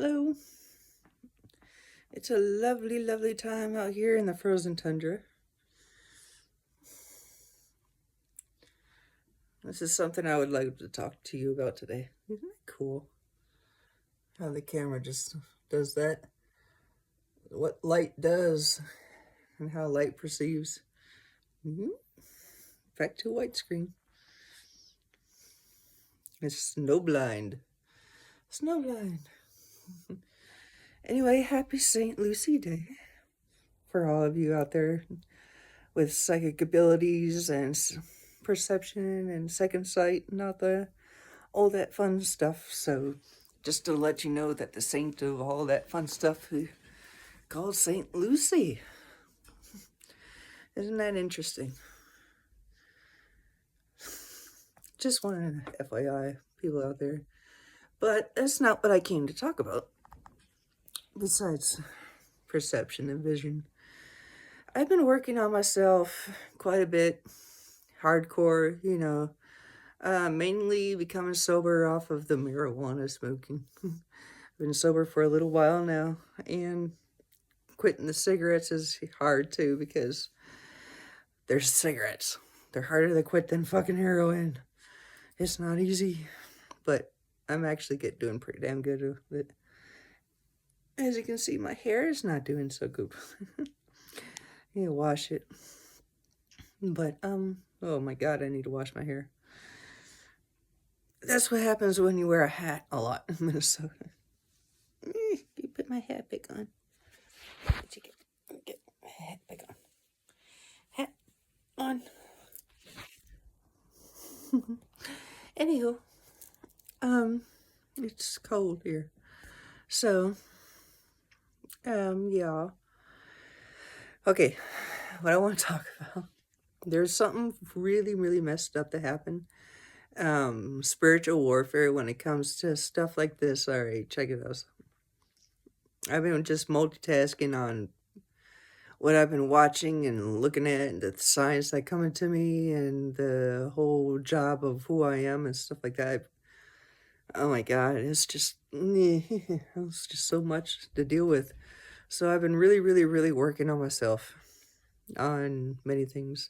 Hello. It's a lovely, lovely time out here in the frozen tundra. This is something I would like to talk to you about today. Isn't that cool? How the camera just does that. What light does and how light perceives. Back to widescreen. It's snowblind. Snowblind. Anyway, happy St. Lucy Day for all of you out there with psychic abilities and perception and second sight and all that fun stuff. So just to let you know that the saint of all that fun stuff is called St. Lucy. Isn't that interesting? Just wanted an FYI, people out there. But that's not what I came to talk about. Besides perception and vision, I've been working on myself quite a bit. Hardcore, mainly becoming sober off of the marijuana smoking. I've been sober for a little while now, and quitting the cigarettes is hard too because they're cigarettes. They're harder to quit than fucking heroin. It's not easy, but I'm actually doing pretty damn good with it. As you can see, my hair is not doing so good. I need to wash it. But, oh my god, I need to wash my hair. That's what happens when you wear a hat a lot in Minnesota. You put my hat back on. Get my hat back on. Hat on. Anywho, it's cold here. So, yeah. Okay, what I want to talk about. There's something really, really messed up that happened. Spiritual warfare when it comes to stuff like this. All right, check it out. I've been just multitasking on what I've been watching and looking at, and the signs that coming to me, and the whole job of who I am and stuff like that. Oh my god, it's just so much to deal with. So I've been really, really, really working on myself on many things.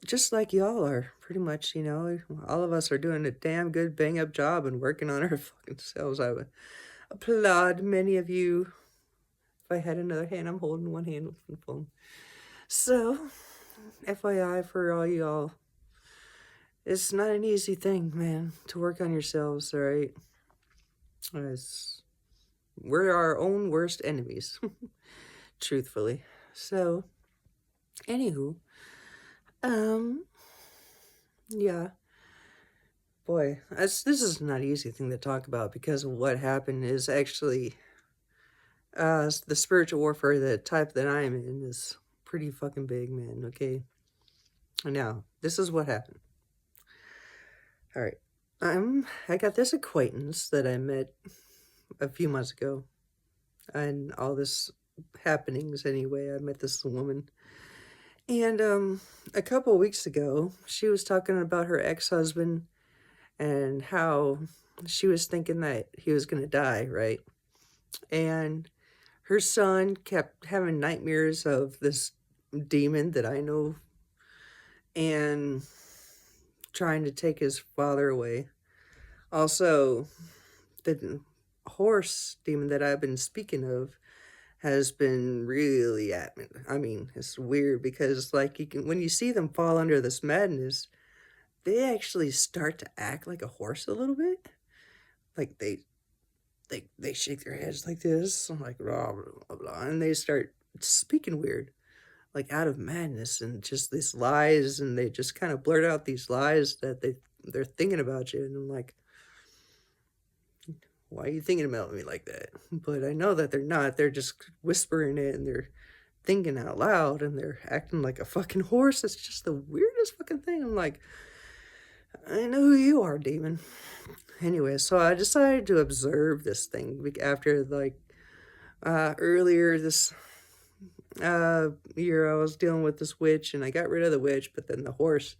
Just like y'all are, pretty much, all of us are doing a damn good bang up job and working on our fucking selves. I would applaud many of you. If I had another hand, I'm holding one hand with the phone. So, FYI for all y'all, it's not an easy thing, man, to work on yourselves, alright? We're our own worst enemies, truthfully. So, anywho, yeah. Boy, this is not an easy thing to talk about because of what happened is actually, the spiritual warfare, the type that I am in, is pretty fucking big, man, okay? Now, this is what happened. Alright, I got this acquaintance that I met a few months ago, and all this happenings anyway. I met this woman, and a couple weeks ago, she was talking about her ex-husband and how she was thinking that he was gonna die, right? And her son kept having nightmares of this demon that I know and trying to take his father away. Also, the horse demon that I've been speaking of has been really at me. I mean, it's weird because like when you see them fall under this madness, they actually start to act like a horse a little bit. Like they shake their heads like this, like blah blah blah, and they start speaking weird, like out of madness and just these lies, and they just kind of blurt out these lies that they're thinking about you, and I'm like, why are you thinking about me like that? But I know that they're not. They're just whispering it, and they're thinking out loud, and they're acting like a fucking horse. It's just the weirdest fucking thing. I'm like, I know who you are, demon. Anyway, so I decided to observe this thing after, like, earlier this year I was dealing with this witch, and I got rid of the witch, but then the horse.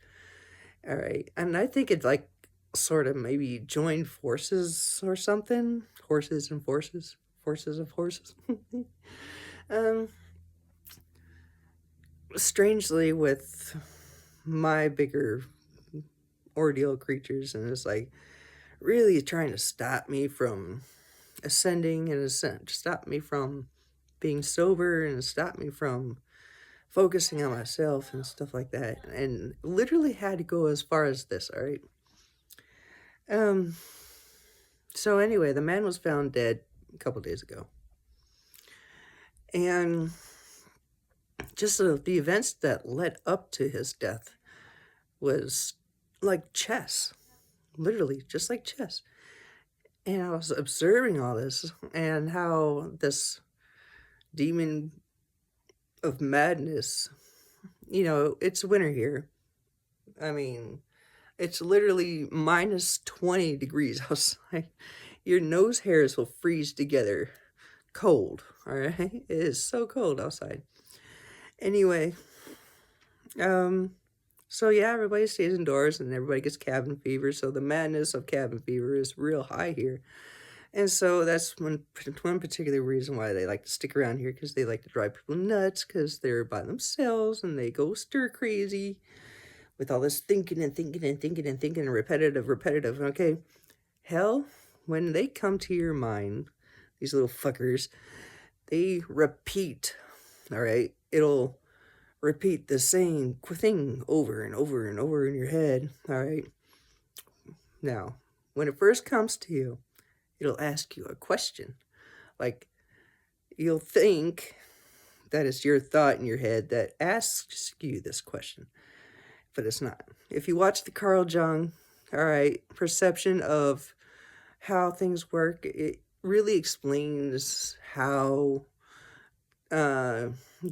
All right, and I think it, like, sort of maybe joined forces or something. Horses and forces. forces of horses. um, Strangely, with my bigger ordeal creatures, and it's like really trying to stop me from ascending and ascent, stop me from being sober and stop me from focusing on myself and stuff like that. And literally had to go as far as this, all right? Um, so anyway, the man was found dead a couple days ago. And just the events that led up to his death was like chess, literally just like chess. And I was observing all this and how this demon of madness, it's winter here. I mean, it's literally minus 20 degrees outside. Your nose hairs will freeze together. Cold, all right? It is so cold outside. Anyway, so yeah, everybody stays indoors and everybody gets cabin fever. So the madness of cabin fever is real high here. And so that's one particular reason why they like to stick around here, because they like to drive people nuts because they're by themselves and they go stir crazy with all this thinking and thinking and thinking and thinking and repetitive. Okay, hell, when they come to your mind, these little fuckers, they repeat, all right? It'll repeat the same thing over and over and over in your head, all right? Now, when it first comes to you, it'll ask you a question. Like, you'll think that it's your thought in your head that asks you this question, but it's not. If you watch the Carl Jung, all right, perception of how things work, it really explains how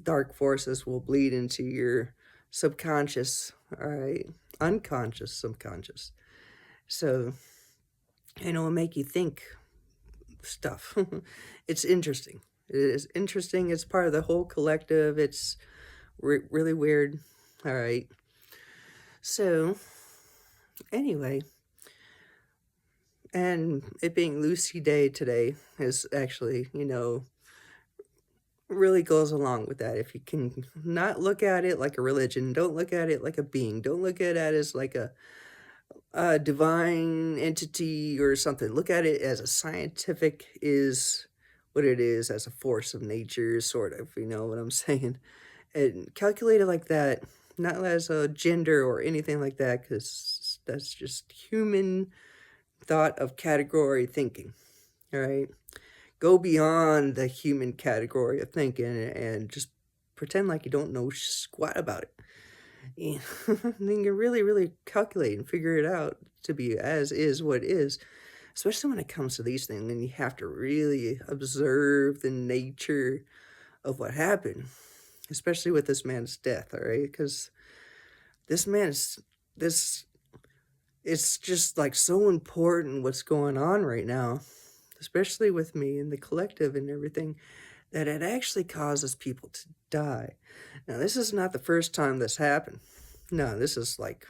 dark forces will bleed into your subconscious, all right, unconscious, subconscious. So, and it will make you think stuff. It's interesting. It is interesting. It's part of the whole collective. It's really weird. All right. So, anyway, and it being Lucy Day today is actually, really goes along with that. If you can not look at it like a religion, don't look at it like a being, don't look at it as like a divine entity or something. Look at it as a scientific is what it is, as a force of nature, sort of, you know what I'm saying? And calculate it like that, not as a gender or anything like that, because that's just human thought of category thinking, all right? Go beyond the human category of thinking and just pretend like you don't know squat about it. And then you really, really calculate and figure it out to be as is what is, especially when it comes to these things. Then you have to really observe the nature of what happened, especially with this man's death, all right? Because it's just like so important what's going on right now, especially with me and the collective and everything, that it actually causes people to die. Now, this is not the first time this happened. No, this is like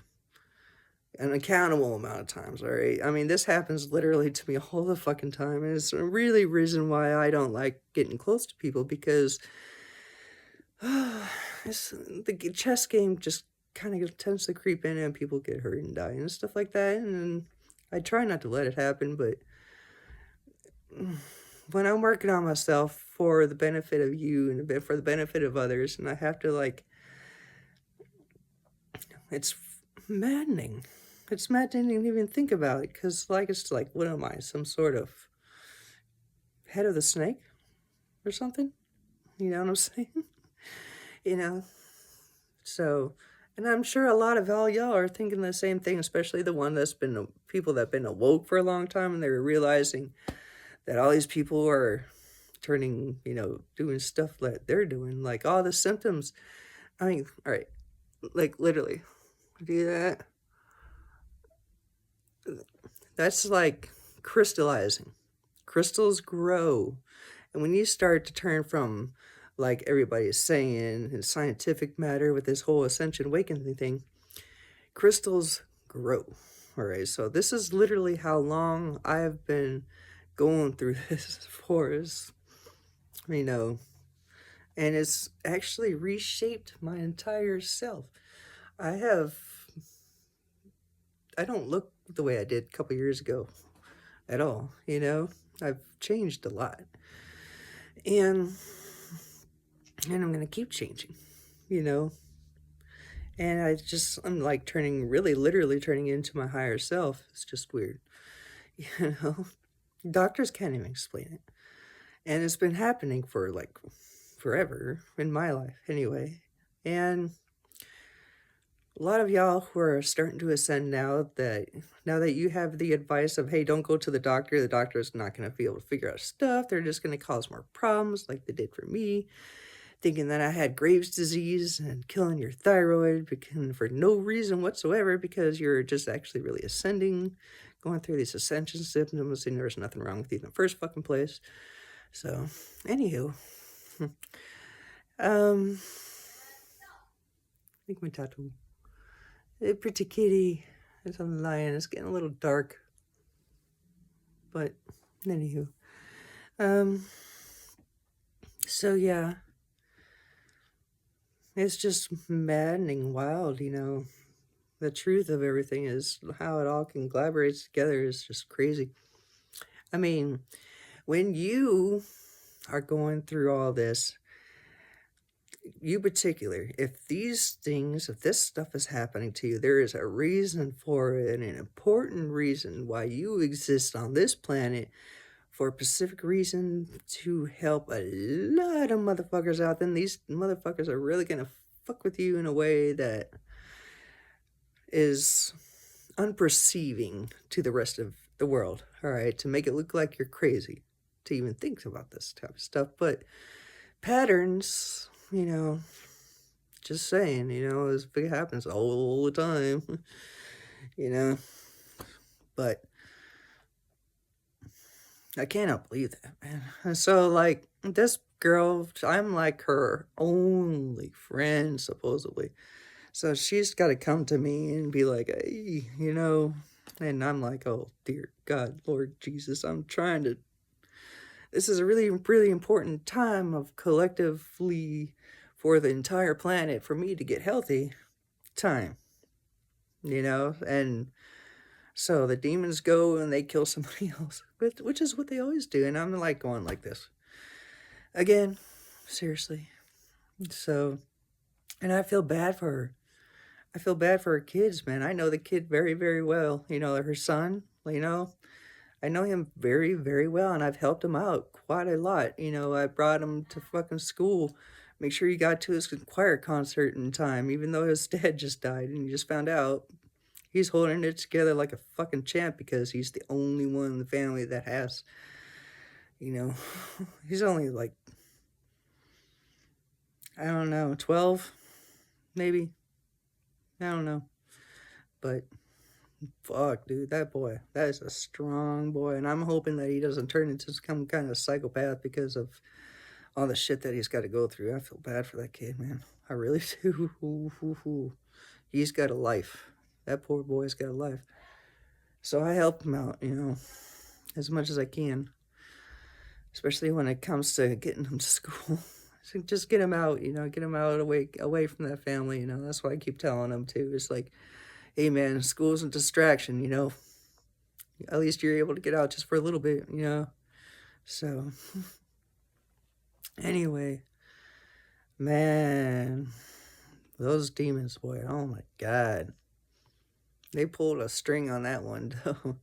an uncountable amount of times, all right? I mean, this happens literally to me all the fucking time, and it's a really reason why I don't like getting close to people, because the chess game just kind of tends to creep in and people get hurt and die and stuff like that, and I try not to let it happen, but when I'm working on myself for the benefit of you and for the benefit of others, and I have to, like, it's maddening. It's maddening to even think about it, because, like, it's like, what am I, some sort of head of the snake or something? You know what I'm saying? You know? So, and I'm sure a lot of all y'all are thinking the same thing, especially the one that's been, people that have been awoke for a long time, and they're realizing that all these people are turning, doing stuff that they're doing, like all the symptoms. I mean, all right, like literally, do that. That's like crystallizing. Crystals grow. And when you start to turn from, like everybody is saying, in scientific matter with this whole ascension awakening thing, crystals grow. All right, so this is literally how long I've been going through this for us, you know, and it's actually reshaped my entire self. I have, I don't look the way I did a couple years ago at all, you know? I've changed a lot. And I'm going to keep changing, you know? And I'm like really literally turning into my higher self. It's just weird, you know? Doctors can't even explain it. And it's been happening for like forever in my life anyway. And a lot of y'all who are starting to ascend now that you have the advice of, hey, don't go to the doctor is not going to be able to figure out stuff. They're just going to cause more problems like they did for me, thinking that I had Graves' disease and killing your thyroid for no reason whatsoever, because you're just actually really ascending, going through these ascension symptoms, and there's nothing wrong with you in the first fucking place. So, anywho, I think my tattoo. A pretty kitty. It's a lion. It's getting a little dark. But, anywho. So yeah. It's just maddening, wild, you know. The truth of everything is how it all can collaborate together is just crazy. I mean, when you are going through all this, you particular, if this stuff is happening to you, there is a reason for it, and an important reason why you exist on this planet, for a specific reason to help a lot of motherfuckers out. Then these motherfuckers are really gonna fuck with you in a way that is unperceiving to the rest of the world, all right, to make it look like you're crazy to even think about this type of stuff. But patterns, you know, just saying, you know, it happens all the time, you know. But I cannot believe that, man. And so, like, this girl, I'm like her only friend, supposedly. So she's got to come to me and be like, hey, you know, and I'm like, oh, dear God, Lord Jesus, this is a really, really important time of collectively for the entire planet for me to get healthy time, you know, and so the demons go and they kill somebody else, which is what they always do. And I'm like going like this again, seriously. So, and I feel bad for her. I feel bad for her kids, man. I know the kid very, very well. You know, her son, you know, I know him very, very well, and I've helped him out quite a lot. You know, I brought him to fucking school, make sure he got to his choir concert in time, even though his dad just died and he just found out. He's holding it together like a fucking champ because he's the only one in the family that has, you know, he's only like, I don't know, 12, maybe. I don't know. But fuck, dude, that is a strong boy. And I'm hoping that he doesn't turn into some kind of psychopath because of all the shit that he's got to go through. I feel bad for that kid, man. I really do. He's got a life. That poor boy's got a life. So I help him out, you know, as much as I can. Especially when it comes to getting him to school. So just get him out, you know, get him out away from that family, you know. That's what I keep telling him too. It's like, hey man, school's a distraction, you know. At least you're able to get out just for a little bit, you know. So anyway, man, those demons, boy, oh my God. They pulled a string on that one, though.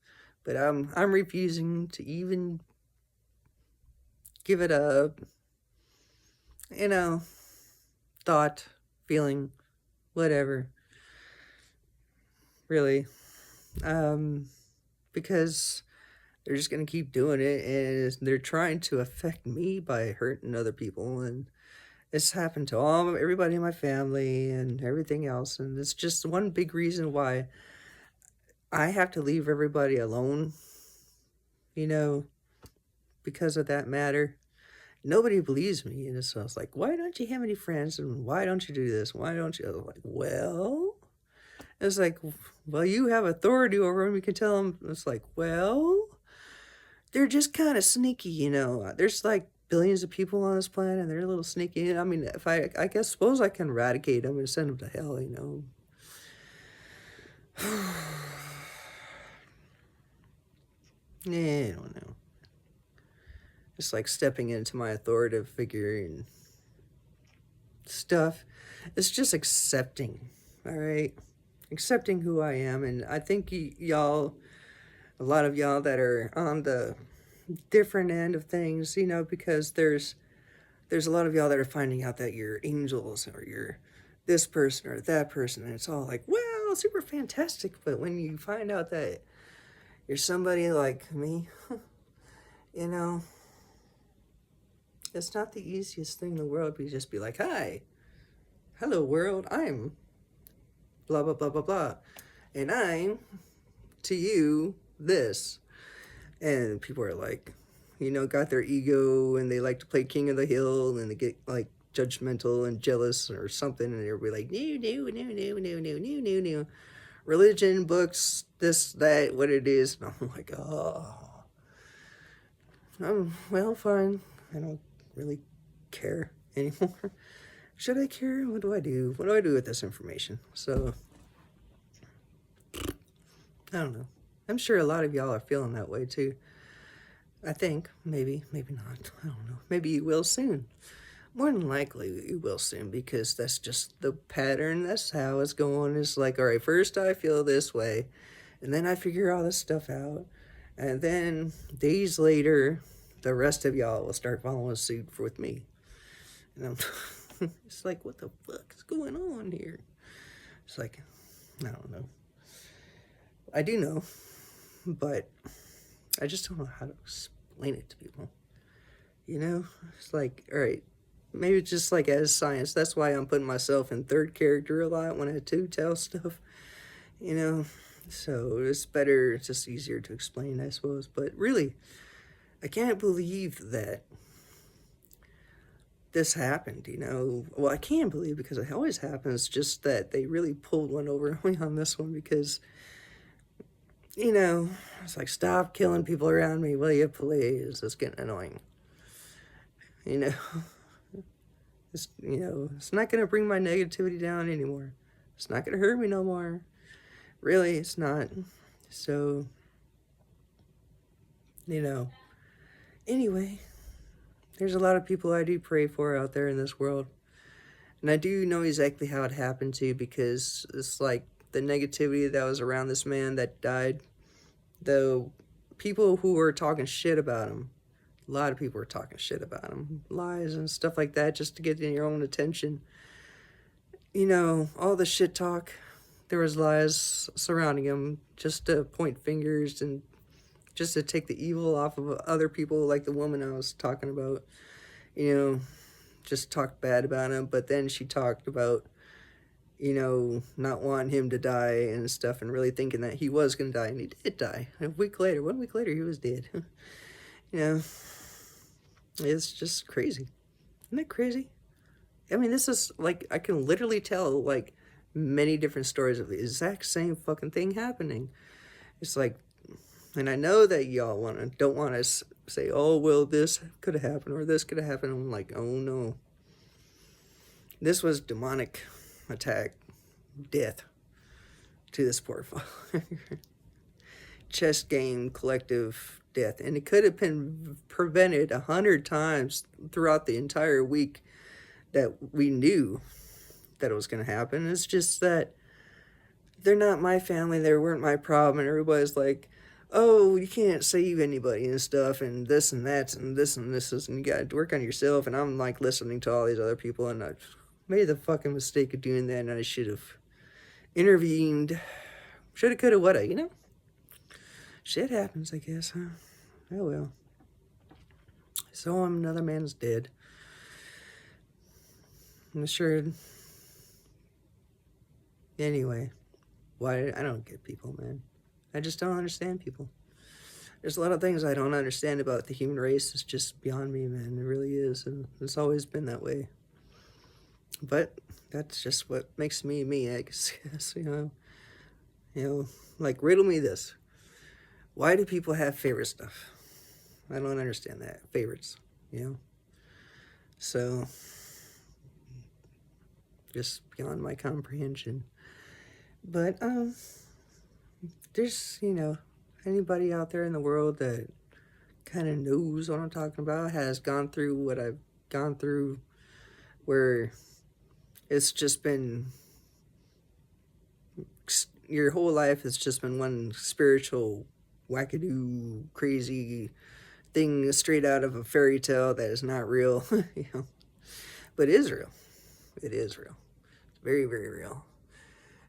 But I'm refusing to even give it a, you know, thought, feeling, whatever. Really. Because they're just going to keep doing it, and they're trying to affect me by hurting other people, and it's happened to everybody in my family and everything else, and it's just one big reason why I have to leave everybody alone, you know, because of that matter. Nobody believes me, and so I was like, why don't you have any friends, and why don't you do this, why don't you? I was like, well, it's like, well, you have authority over them, you can tell them. It's like, well, they're just kinda sneaky, you know? There's, like, billions of people on this planet, and they're a little sneaky. I mean, if I guess suppose I can eradicate them and send them to hell, you know? Yeah, I don't know. It's like stepping into my authoritative figure and stuff. It's just accepting, alright? Accepting who I am, and I think y'all, a lot of y'all that are on the different end of things, you know, because there's a lot of y'all that are finding out that you're angels or you're this person or that person, and it's all like, well, super fantastic. But when you find out that you're somebody like me, you know, it's not the easiest thing in the world to just be like, hi, hello world, I'm blah, blah, blah, blah, blah. And I'm, to you, this. And people are like, you know, got their ego and they like to play king of the hill and they get like judgmental and jealous or something. And they'll be like, no. Religion, books, this, that, what it is. And I'm like, oh. Well, fine. I don't really care anymore. Should I care? What do I do? What do I do with this information? So, I don't know. I'm sure a lot of y'all are feeling that way too. I think. Maybe, maybe not. I don't know. Maybe you will soon. More than likely you will soon, because that's just the pattern. That's how it's going. It's like, all right, first I feel this way, and then I figure all this stuff out. And then days later, the rest of y'all will start following suit with me. And I'm it's like, what the fuck is going on here? It's like, I don't know. I do know, but I just don't know how to explain it to people. You know? It's like, all right, maybe it's just like as science. That's why I'm putting myself in third character a lot when I do tell stuff. You know? So it's better, it's just easier to explain, I suppose. But really, I can't believe that this happened, you know? Well, I can believe because it always happens, just that they really pulled one over me on this one because, you know, it's like, stop killing people around me, will you please? It's getting annoying. You know? It's not going to bring my negativity down anymore. It's not going to hurt me no more. Really, it's not. So, you know, anyway, there's a lot of people I do pray for out there in this world. And I do know exactly how it happened too, because it's like the negativity that was around this man that died, the people who were talking shit about him, a lot of people were talking shit about him, lies and stuff like that, just to get your own attention. You know, all the shit talk, there was lies surrounding him, just to point fingers and just to take the evil off of other people, like the woman I was talking about. You know, just talked bad about him, but then she talked about, you know, not wanting him to die and stuff, and really thinking that he was going to die, and he did die. 1 week later, he was dead. You know, it's just crazy. Isn't that crazy? I mean, this is like, I can literally tell like many different stories of the exact same fucking thing happening. It's like, and I know that y'all don't want to say, oh, well, this could have happened or this could have happened. I'm like, oh no. This was demonic attack, death to this poor father. Chess game, collective death. And it could have been prevented 100 times throughout the entire week that we knew that it was going to happen. It's just that they're not my family, they weren't my problem, and everybody's like, oh, you can't save anybody and stuff, and this and that, and this and this, and you gotta work on yourself. And I'm like listening to all these other people, and I made the fucking mistake of doing that, and I should have intervened. Shoulda, coulda, woulda, you know? Shit happens, I guess, huh? Oh well. So another man's dead. I'm sure. Anyway, why? I don't get people, man. I just don't understand people. There's a lot of things I don't understand about the human race. It's just beyond me, man. It really is, and it's always been that way. But that's just what makes me me, I guess. You know, like riddle me this: why do people have favorite stuff? I don't understand that. Favorites, you know? So, just beyond my comprehension. But, there's, anybody out there in the world that kind of knows what I'm talking about, has gone through what I've gone through, where it's just been, your whole life has just been one spiritual wackadoo crazy thing straight out of a fairy tale that is not real, but is real. It is real. It's very, very real.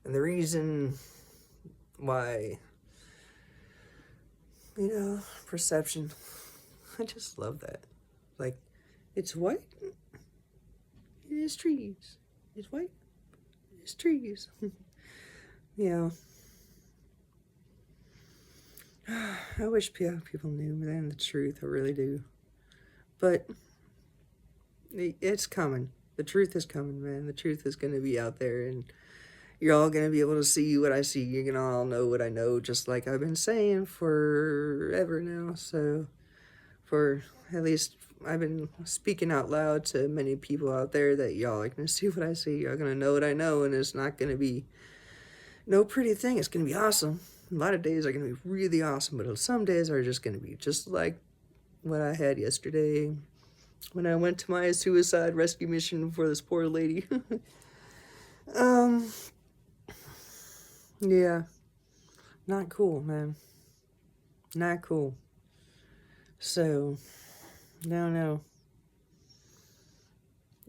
And the reason why, perception, I just love that. Like, it's white, it is trees. It's white, it's trees. I wish people knew, man, the truth. I really do. But it's coming. The truth is coming, man. The truth is going to be out there, and you're all going to be able to see what I see. You're going to all know what I know, just like I've been saying forever now. So, for at least I've been speaking out loud to many people out there that y'all are going to see what I see. Y'all going to know what I know, and it's not going to be no pretty thing. It's going to be awesome. A lot of days are going to be really awesome, but some days are just going to be just like what I had yesterday when I went to my suicide rescue mission for this poor lady. Yeah, not cool, man. Not cool. So, no.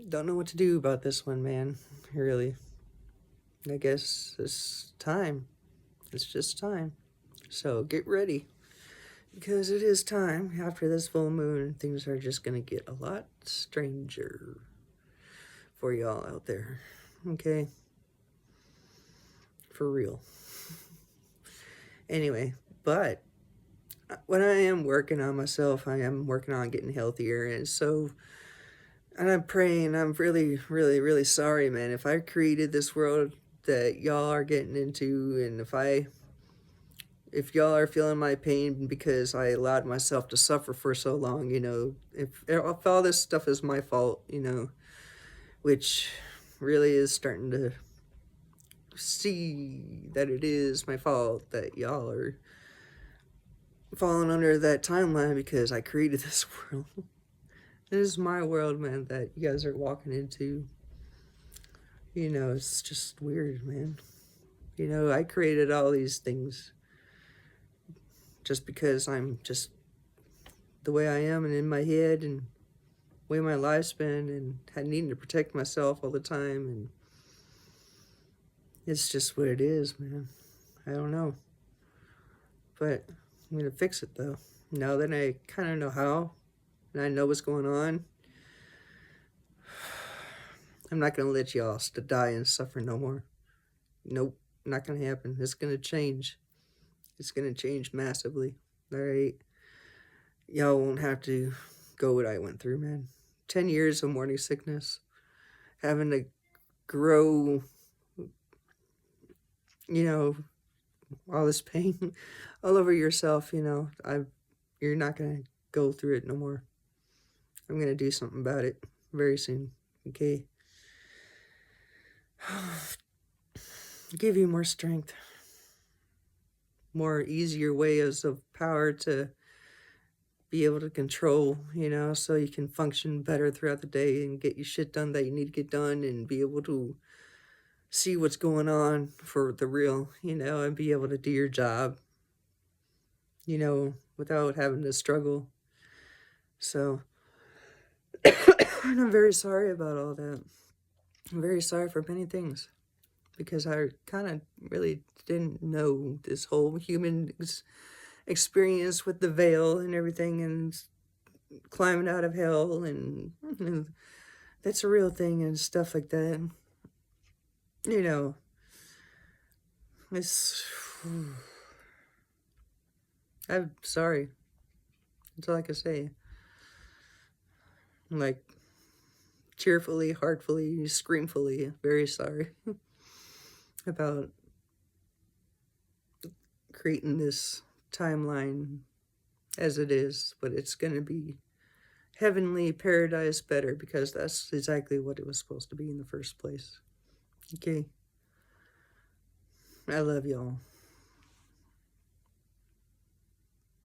Don't know what to do about this one, man. Really. I guess it's time. It's just time. So get ready. Because it is time. After this full moon, things are just going to get a lot stranger for y'all out there. Okay? For real. Anyway, but when I am working on myself, I am working on getting healthier. And I'm praying, I'm really, really, really sorry, man. If I created this world that y'all are getting into, and if y'all are feeling my pain because I allowed myself to suffer for so long, if all this stuff is my fault, which really is starting to see that it is my fault that y'all are falling under that timeline because I created this world. This is my world, man, that you guys are walking into. It's just weird, man. I created all these things just because I'm just the way I am and in my head and the way my life's been, and needing to protect myself all the time, and it's just what it is, man. I don't know. But I'm going to fix it, though. Now that I kind of know how, and I know what's going on, I'm not going to let y'all die and suffer no more. Nope, not going to happen. It's going to change. It's going to change massively. All right? Y'all won't have to go what I went through, man. 10 years of morning sickness. Having to grow, all this pain all over yourself, you're not going to go through it no more. I'm going to do something about it very soon, okay? Give you more strength, more easier ways of power to be able to control, so you can function better throughout the day and get your shit done that you need to get done, and be able to see what's going on for the real, and be able to do your job, without having to struggle. So, and I'm very sorry about all that. I'm very sorry for many things, because I kind of really didn't know this whole human experience with the veil and everything, and climbing out of hell, and that's a real thing and stuff like that. It's I'm sorry. That's all I can say. Like, cheerfully, heartfully, screamfully, very sorry about creating this timeline as it is, but it's gonna be heavenly paradise better because that's exactly what it was supposed to be in the first place. Okay. I love y'all.